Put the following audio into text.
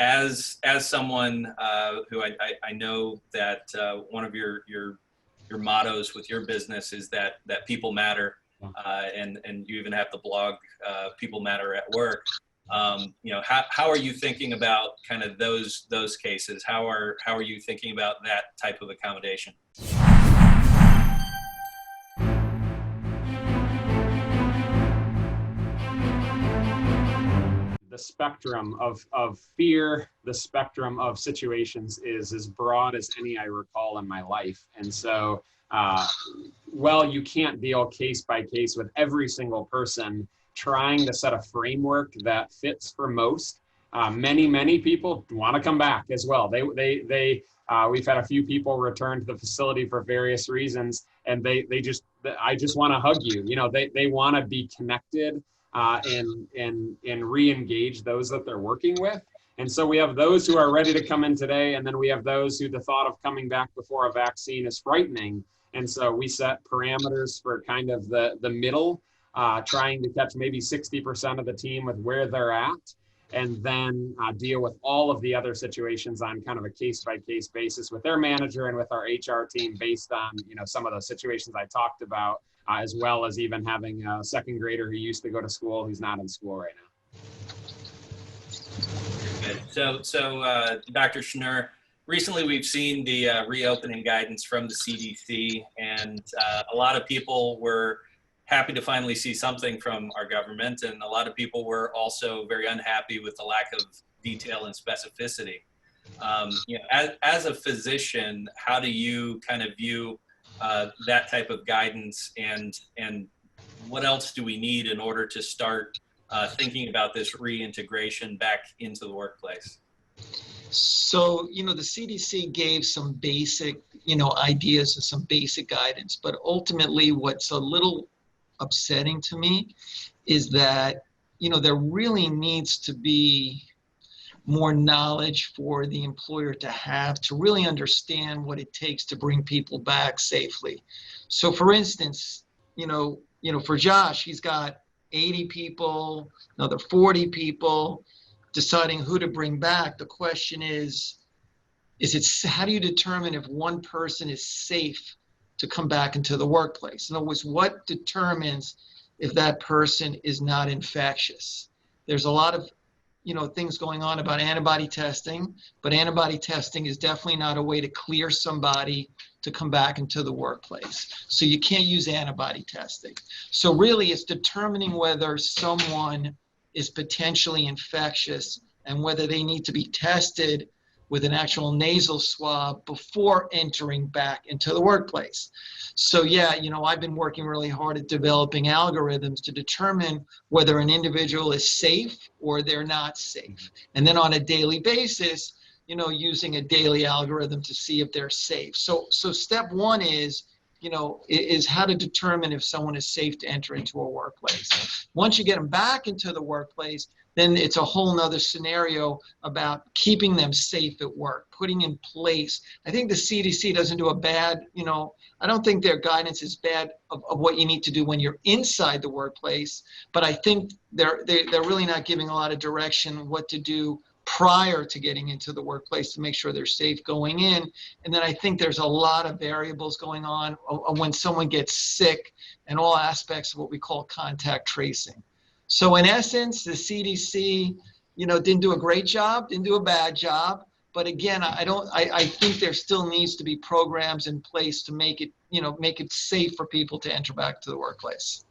as someone who I know that one of your mottos with your business is that people matter, and you even have the blog People Matter at Work. How are you thinking about kind of those cases? How are you thinking about that type of accommodation? The spectrum of fear, the spectrum of situations is as broad as any I recall in my life. And so, you can't deal case by case with every single person. Trying to set a framework that fits for most. Many people want to come back as well. We've had a few people return to the facility for various reasons, and I just want to hug you. They want to be connected. And re-engage those that they're working with. And so we have those who are ready to come in today, and then we have those who the thought of coming back before a vaccine is frightening. And so we set parameters for kind of the middle, trying to catch maybe 60% of the team with where they're at, and then deal with all of the other situations on kind of a case-by-case basis with their manager and with our HR team based on some of the situations I talked about. As well as even having a second grader who used to go to school who's not in school right now. Good. So Dr. Schnur, recently we've seen the reopening guidance from the CDC, and a lot of people were happy to finally see something from our government, and a lot of people were also very unhappy with the lack of detail and specificity. As a physician, how do you kind of view that type of guidance, and what else do we need in order to start thinking about this reintegration back into the workplace? So, the CDC gave some basic, ideas and some basic guidance, but ultimately what's a little upsetting to me is that, there really needs to be more knowledge for the employer to have to really understand what it takes to bring people back safely. So for instance, for Josh, he's got 80 people, another 40 people deciding who to bring back. The question is how do you determine if one person is safe to come back into the workplace? In other words, what determines if that person is not infectious? There's a lot of things going on about antibody testing, but antibody testing is definitely not a way to clear somebody to come back into the workplace. So you can't use antibody testing. So really it's determining whether someone is potentially infectious and whether they need to be tested with an actual nasal swab before entering back into the workplace. So yeah, I've been working really hard at developing algorithms to determine whether an individual is safe or they're not safe. And then on a daily basis, using a daily algorithm to see if they're safe. So step one is how to determine if someone is safe to enter into a workplace. Once you get them back into the workplace, then it's a whole nother scenario about keeping them safe at work, putting in place. I think the CDC doesn't do a bad, I don't think their guidance is bad of what you need to do when you're inside the workplace, but I think they're really not giving a lot of direction what to do prior to getting into the workplace to make sure they're safe going in. And then I think there's a lot of variables going on when someone gets sick and all aspects of what we call contact tracing. So in essence, the CDC, didn't do a great job, didn't do a bad job. But again, I think there still needs to be programs in place to make it safe for people to enter back to the workplace.